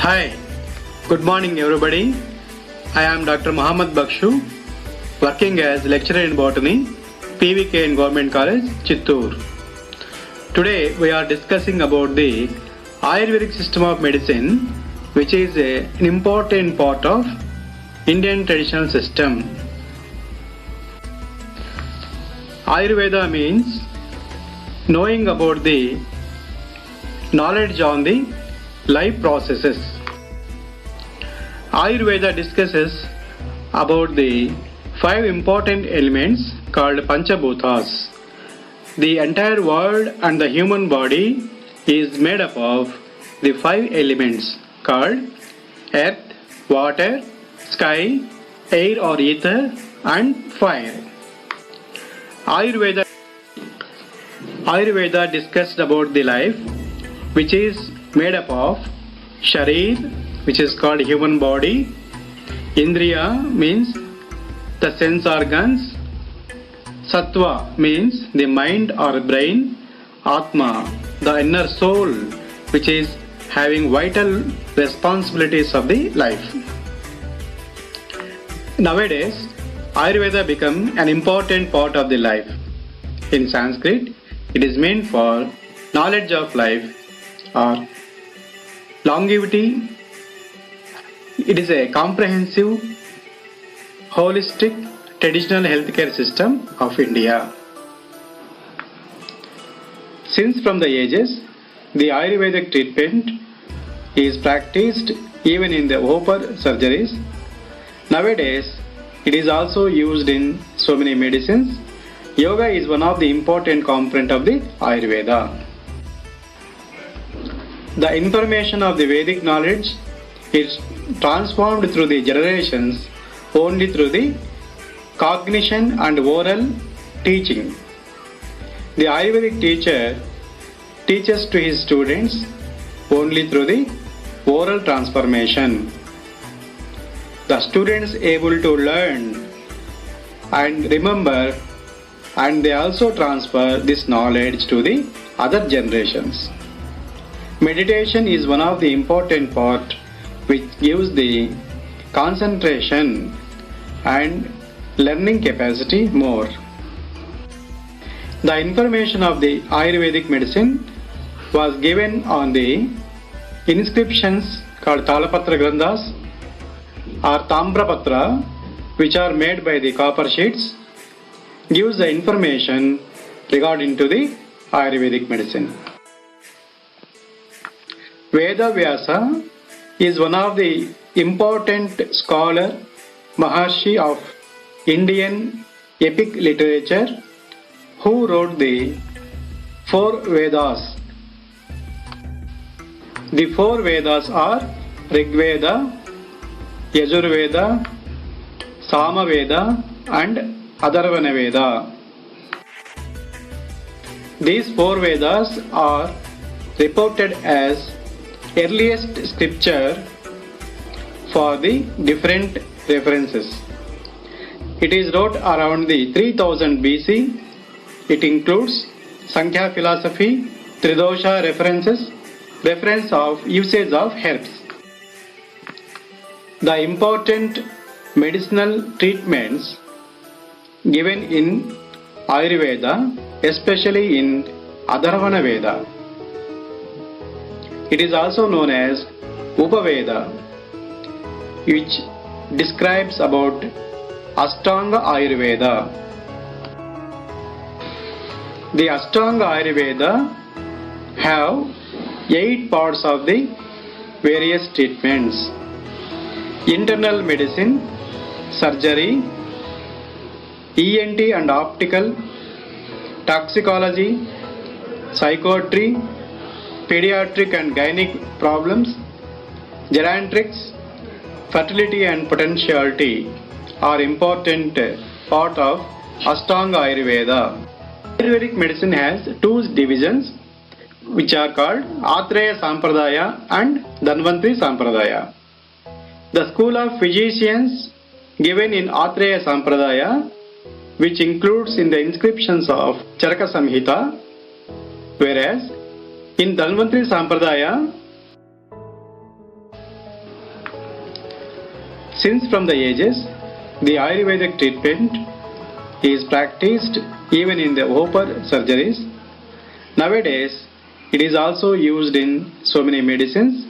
Hi, good morning everybody. I am Dr. Muhammad Bakshu, working as lecturer in botany, PVK in Government College, Chittoor. Today we are discussing about the Ayurvedic system of medicine, which is an important part of Indian traditional system. Ayurveda means knowing about the knowledge on the life processes. Ayurveda discusses about the 5 important elements called Panchabhutas. The entire world and the human body is made up of the 5 elements called earth, water, sky, air or ether and fire. Ayurveda discussed about the life, which is made up of Sharir, which is called human body, Indriya means the sense organs, Sattva means the mind or brain, Atma, the inner soul, which is having vital responsibilities of the life. Nowadays, Ayurveda become an important part of the life. In Sanskrit, it is meant for knowledge of life or longevity. It is a comprehensive, holistic, traditional healthcare system of India. Since from the ages, the Ayurvedic treatment is practiced even in the open surgeries. Nowadays, it is also used in so many medicines. Yoga is one of the important components of the Ayurveda. The information of the Vedic knowledge is transformed through the generations only through the cognition and oral teaching. The Ayurvedic teacher teaches to his students only through the oral transformation. The students able to learn and remember, and they also transfer this knowledge to the other generations. Meditation is one of the important part which gives the concentration and learning capacity more. The information of the Ayurvedic medicine was given on the inscriptions called Talapatra Granthas or Tambrapatra, which are made by the copper sheets, gives the information regarding to the Ayurvedic medicine. Veda Vyasa is one of the important scholar Maharshi of Indian epic literature who wrote the 4 Vedas. The 4 Vedas are Rigveda, Yajurveda, Samaveda and Atharvana Veda. These 4 Vedas are reported as earliest scripture for the different references. It is wrote around the 3000 BC. It includes Sankhya philosophy, Tridosha references, reference of usage of herbs. The important medicinal treatments given in Ayurveda, especially in Atharvana Veda. It is also known as Upaveda, which describes about Ashtanga Ayurveda. The Ashtanga Ayurveda have 8 parts of the various treatments: internal medicine, surgery, ENT and optical, toxicology, psychiatry, pediatric and gynec problems, geriatrics, fertility and potentiality are important part of Ashtanga Ayurveda. Ayurvedic medicine has 2 divisions which are called Atreya Sampradaya and Dhanvantri Sampradaya. The school of physicians given in Atreya Sampradaya, which includes in the inscriptions of Charaka Samhita, whereas in Dhanvantri Sampradaya Since from the ages, the Ayurvedic treatment is practiced even in the open surgeries. Nowadays, it is also used in so many medicines.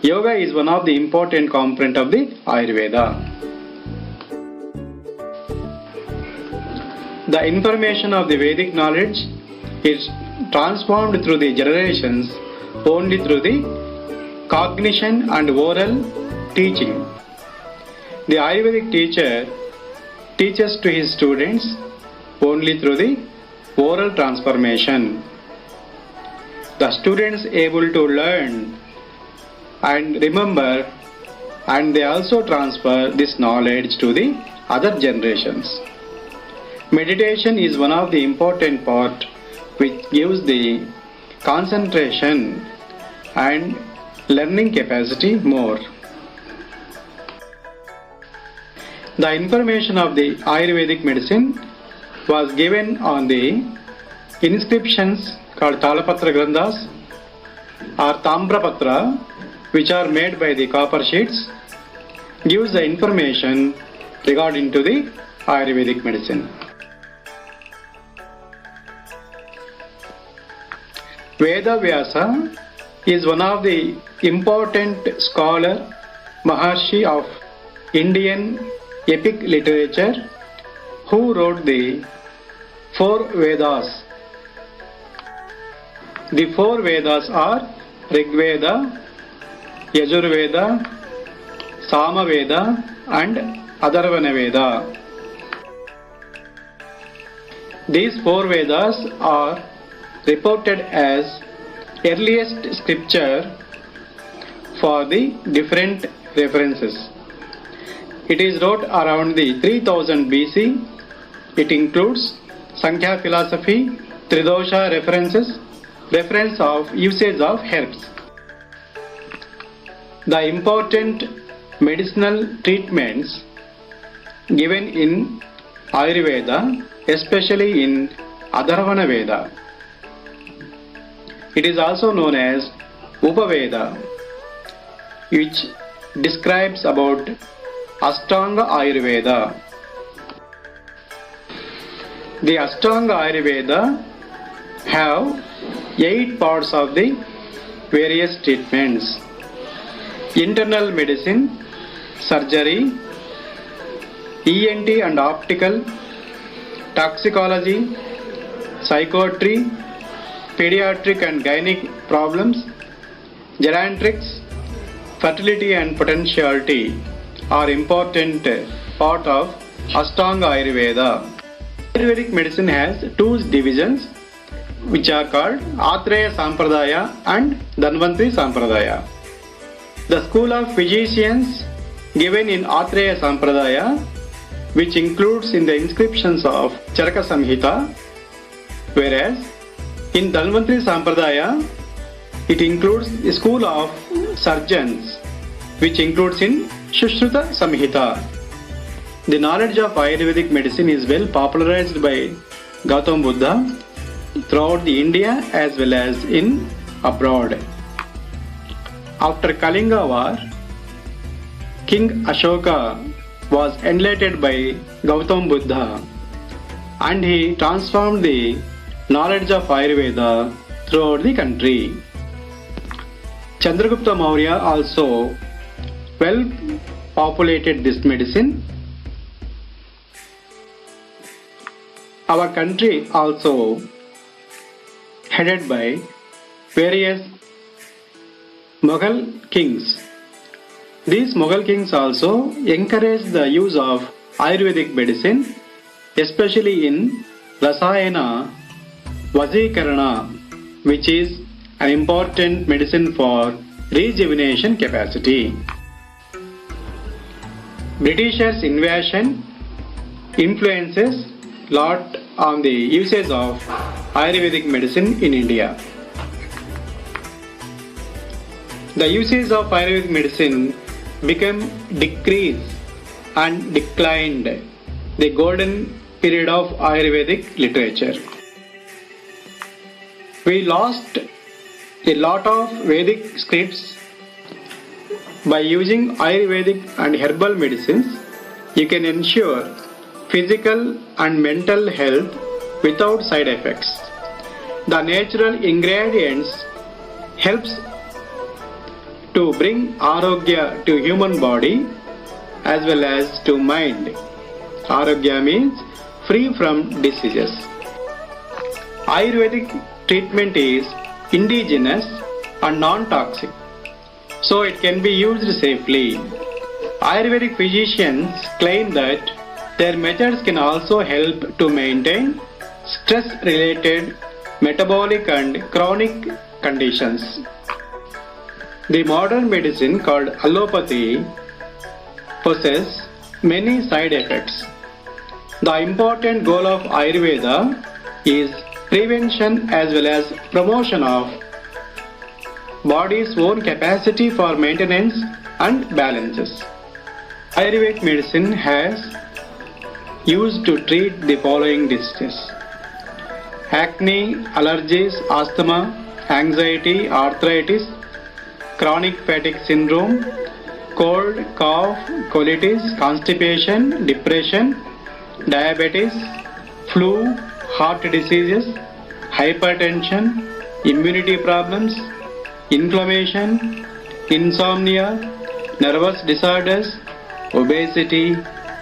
Yoga is one of the important component of the Ayurveda. The information of the Vedic knowledge is transformed through the generations only through the cognition and oral teaching. The Ayurvedic teacher teaches to his students only through the oral transformation. The students able to learn and remember, and they also transfer this knowledge to the other generations. Meditation is one of the important part which gives the concentration and learning capacity more. The information of the Ayurvedic medicine was given on the inscriptions called Talapatra Granthas or Tambrapatra, which are made by the copper sheets, gives the information regarding to the Ayurvedic medicine. Veda Vyasa is one of the important scholar Maharshi of Indian epic literature who wrote the 4 Vedas. The 4 Vedas are Rig Veda, Yajurveda, Samaveda and Atharvana Veda. These 4 Vedas are reported as earliest scripture for the different references. It is wrote around the 3000 BC. It includes Sankhya philosophy, Tridosha references, reference of usage of herbs. The important medicinal treatments given in Ayurveda, especially in Atharvana Veda. It is also known as Upaveda, which describes about Ashtanga Ayurveda. The Ashtanga Ayurveda have 8 parts of the various treatments: internal medicine, surgery, ENT and optical, toxicology, psychiatry, pediatric and gynec problems, geriatrics, fertility and potentiality are important part of Ashtanga Ayurveda. Ayurvedic medicine has 2 divisions which are called Atreya Sampradaya and Dhanvantri Sampradaya. The school of physicians given in Atreya Sampradaya, which includes in the inscriptions of Charaka Samhita, whereas in Dhanvantri Sampradaya it includes the school of surgeons, which includes in Shushruta Samhita. The knowledge of Ayurvedic medicine is well popularized by Gautam Buddha throughout the India as well as in abroad. After Kalinga War, King Ashoka was enlightened by Gautam Buddha and he transformed the knowledge of Ayurveda throughout the country. Chandragupta Maurya also well populated this medicine. Our country also headed by various Mughal kings. These Mughal kings also encouraged the use of Ayurvedic medicine, especially in Rasayana Vajikarana, which is an important medicine for rejuvenation capacity. Britishers' invasion influences lot on the usage of Ayurvedic medicine in India. The usage of Ayurvedic medicine became decreased and declined the golden period of Ayurvedic literature. We lost a lot of Vedic scripts By using Ayurvedic and herbal medicines, you can ensure physical and mental health without side effects. The natural ingredients helps to bring arogya to human body as well as to mind. Arogya means free from diseases. Ayurvedic treatment is indigenous and non-toxic, so it can be used safely. Ayurvedic physicians claim that their methods can also help to maintain stress-related metabolic and chronic conditions. The modern medicine called allopathy possesses many side effects. The important goal of Ayurveda is prevention as well as promotion of body's own capacity for maintenance and balances. Ayurvedic medicine has used to treat the following diseases: acne, allergies, asthma, anxiety, arthritis, chronic fatigue syndrome, cold, cough, colitis, constipation, depression, diabetes, flu, heart diseases, hypertension, immunity problems, inflammation, insomnia, nervous disorders, obesity,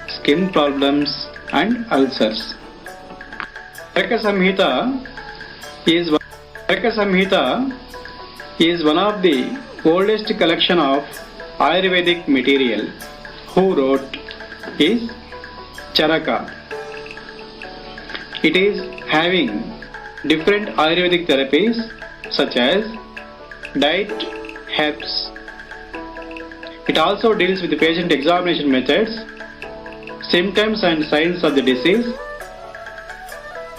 skin problems, and ulcers. Charaka Samhita is one of the oldest collection of Ayurvedic material. Who wrote is Charaka. It is having different Ayurvedic therapies such as diet, herbs. It also deals with the patient examination methods, symptoms and signs of the disease,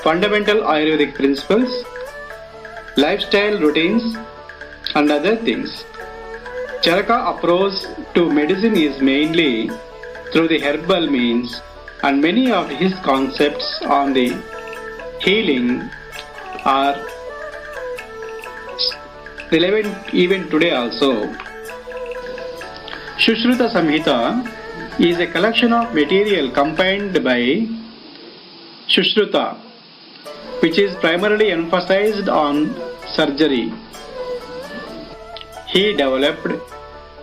fundamental Ayurvedic principles, lifestyle routines, and other things. Charaka approach to medicine is mainly through the herbal means, and many of his concepts on the healing are relevant even today also. Sushruta Samhita is a collection of material compiled by Sushruta, which is primarily emphasized on surgery. He developed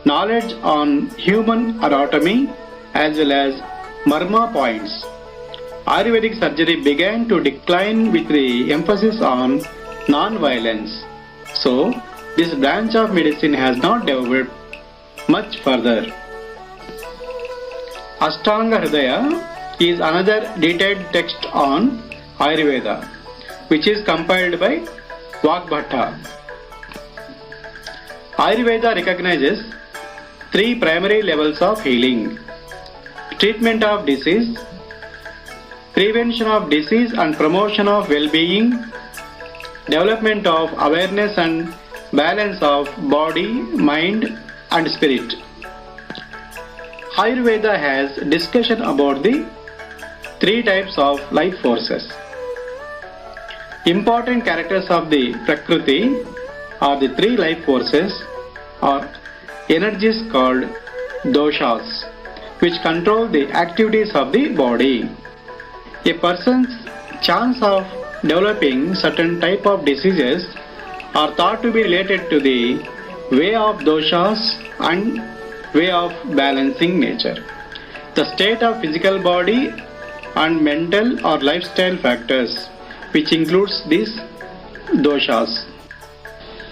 knowledge on human anatomy as well as marma points. Ayurvedic surgery began to decline with the emphasis on non-violence. So, this branch of medicine has not developed much further. Ashtanga Hridaya is another detailed text on Ayurveda, which is compiled by Vagbhatta. Ayurveda recognizes three primary levels of healing: treatment of disease, prevention of disease and promotion of well-being, development of awareness and balance of body, mind and spirit. Ayurveda has discussion about the three types of life forces. Important characters of the Prakriti are the three life forces or energies called doshas, which control the activities of the body. A person's chance of developing certain type of diseases are thought to be related to the way of doshas and way of balancing nature, the state of physical body and mental or lifestyle factors, which includes these doshas.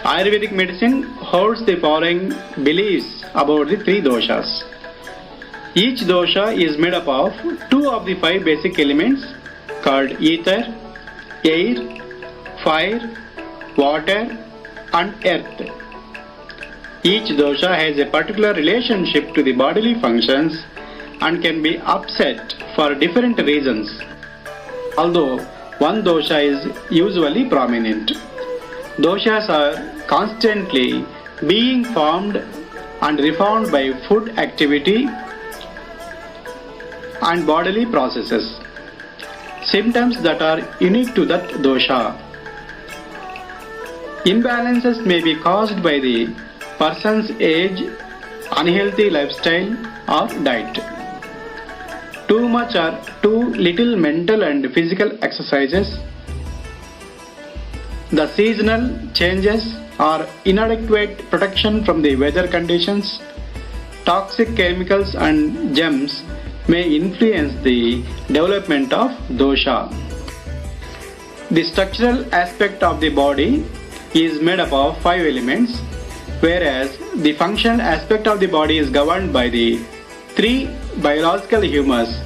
Ayurvedic medicine holds the following beliefs about the three doshas. Each dosha is made up of two of the five basic elements called ether, air, fire, water and earth. Each dosha has a particular relationship to the bodily functions and can be upset for different reasons, although one dosha is usually prominent. Doshas are constantly being formed and reformed by food activity and bodily processes. Symptoms that are unique to that dosha. Imbalances may be caused by the person's age, unhealthy lifestyle or diet. Too much or too little mental and physical exercises, the seasonal changes or inadequate protection from the weather conditions, toxic chemicals and germs may influence the development of dosha. The structural aspect of the body is made up of 5 elements, whereas the functional aspect of the body is governed by the 3 biological humors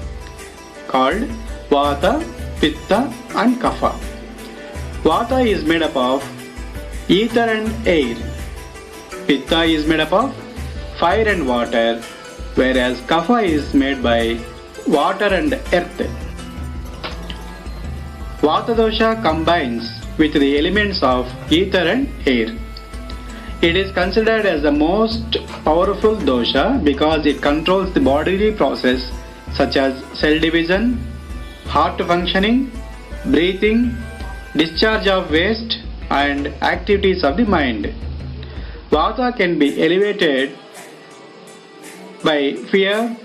called Vata, Pitta and Kapha. Vata is made up of ether and air. Pitta is made up of fire and water, whereas Kapha is made by water and earth. Vata dosha combines with the elements of ether and air. It is considered as the most powerful dosha because it controls the bodily process such as cell division, heart functioning, breathing, discharge of waste and activities of the mind. Vata can be elevated by fear,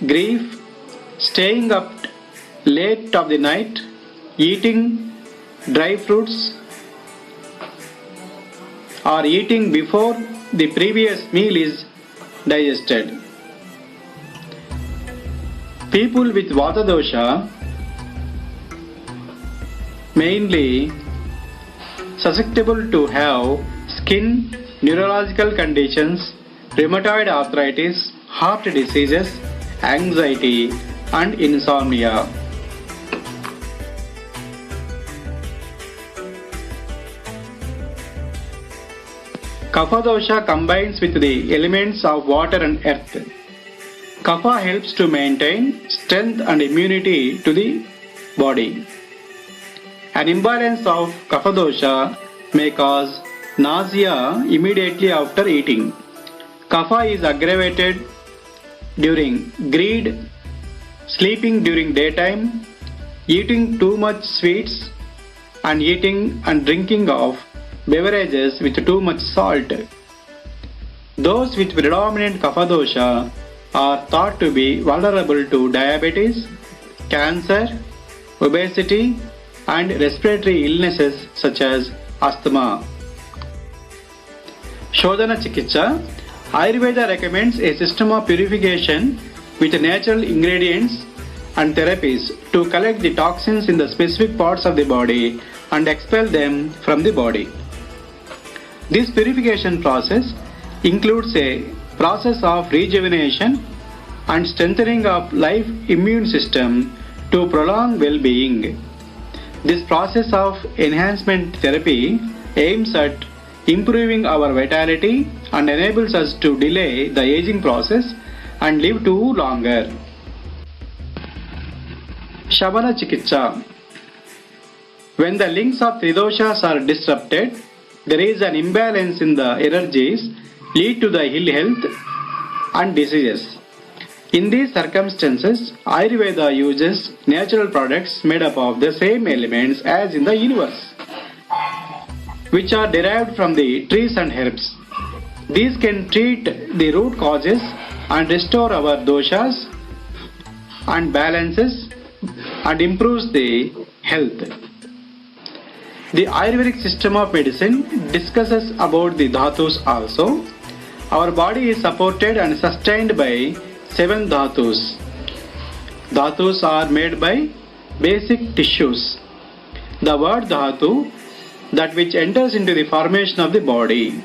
grief, staying up late of the night, eating dry fruits, or eating before the previous meal is digested. People with Vata dosha mainly susceptible to have skin, neurological conditions, rheumatoid arthritis, heart diseases, anxiety and insomnia. Kapha dosha combines with the elements of water and earth. Kapha helps to maintain strength and immunity to the body. An imbalance of Kapha dosha may cause nausea immediately after eating. Kapha is aggravated during greed, sleeping during daytime, eating too much sweets, and eating and drinking of beverages with too much salt. Those with predominant Kapha dosha are thought to be vulnerable to diabetes, cancer, obesity, and respiratory illnesses such as asthma. Shodhana Chikitsa. Ayurveda recommends a system of purification with natural ingredients and therapies to collect the toxins in the specific parts of the body and expel them from the body. This purification process includes a process of rejuvenation and strengthening of life immune system to prolong well-being. This process of enhancement therapy aims at improving our vitality and enables us to delay the aging process and live too longer. Shavana Chikitsa. When the links of tridoshas are disrupted, there is an imbalance in the energies lead to the ill health and diseases. In these circumstances, Ayurveda uses natural products made up of the same elements as in the universe, which are derived from the trees and herbs. These can treat the root causes and restore our doshas and balances and improves the health. The Ayurvedic system of medicine discusses about the dhatus also. Our body is supported and sustained by 7 dhatus. Dhatus are made by basic tissues. The word dhatu, that which enters into the formation of the body.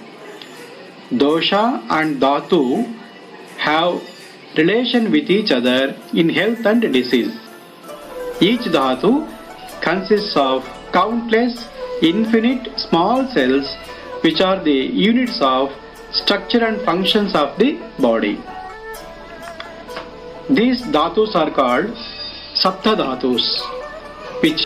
Dosha and dhatu have relation with each other in health and disease. Each dhatu consists of countless infinite small cells which are the units of structure and functions of the body. These dhatus are called sapta dhatus, which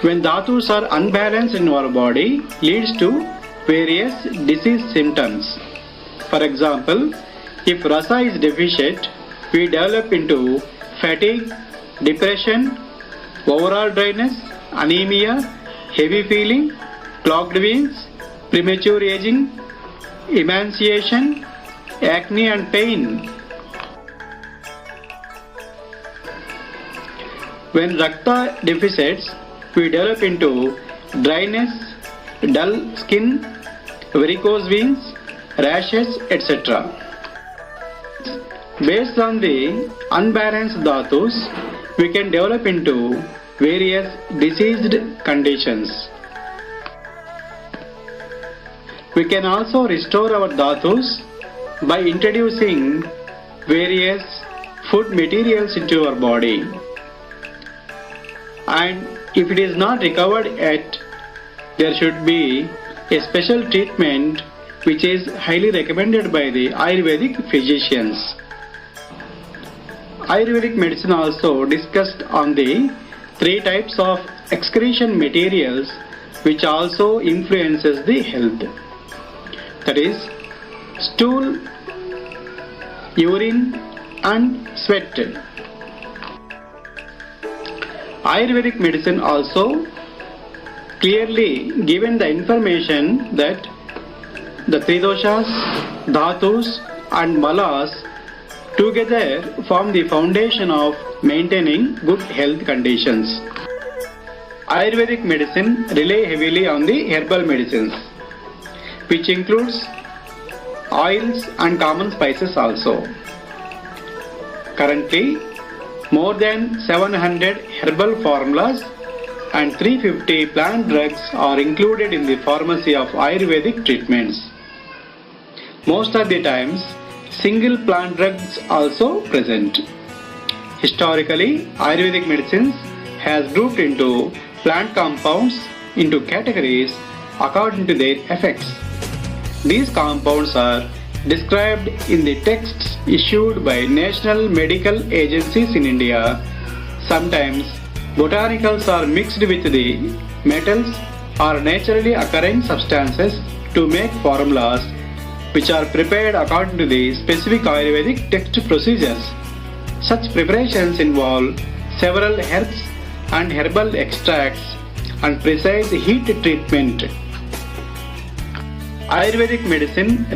when dhatus are unbalanced in our body leads to various disease symptoms. For example, if rasa is deficient, we develop into fatigue, depression, overall dryness, anemia, heavy feeling, clogged veins, premature aging, emaciation, acne and pain. When Rakta deficits, we develop into dryness, dull skin, varicose veins, rashes, etc. Based on the unbalanced dhatus, we can develop into various diseased conditions. We can also restore our dhatus by introducing various food materials into our body. And if it is not recovered yet, there should be a special treatment which is highly recommended by the Ayurvedic physicians. Ayurvedic medicine also discussed on the 3 types of excretion materials which also influences the health. That is stool, urine and sweat. Ayurvedic medicine also clearly given the information that the 3 doshas, dhatus and malas together form the foundation of maintaining good health conditions. Ayurvedic medicine rely heavily on the herbal medicines, which includes oils and common spices also. Currently, more than 700 herbal formulas and 350 plant drugs are included in the pharmacy of Ayurvedic treatments. Most of the times, single plant drugs also present. Historically, Ayurvedic medicines has grouped into plant compounds into categories according to their effects. These compounds are described in the texts issued by national medical agencies in India. Sometimes botanicals are mixed with the metals or naturally occurring substances to make formulas which are prepared according to the specific Ayurvedic text procedures. Such preparations involve several herbs and herbal extracts and precise heat treatment. Ayurvedic medicine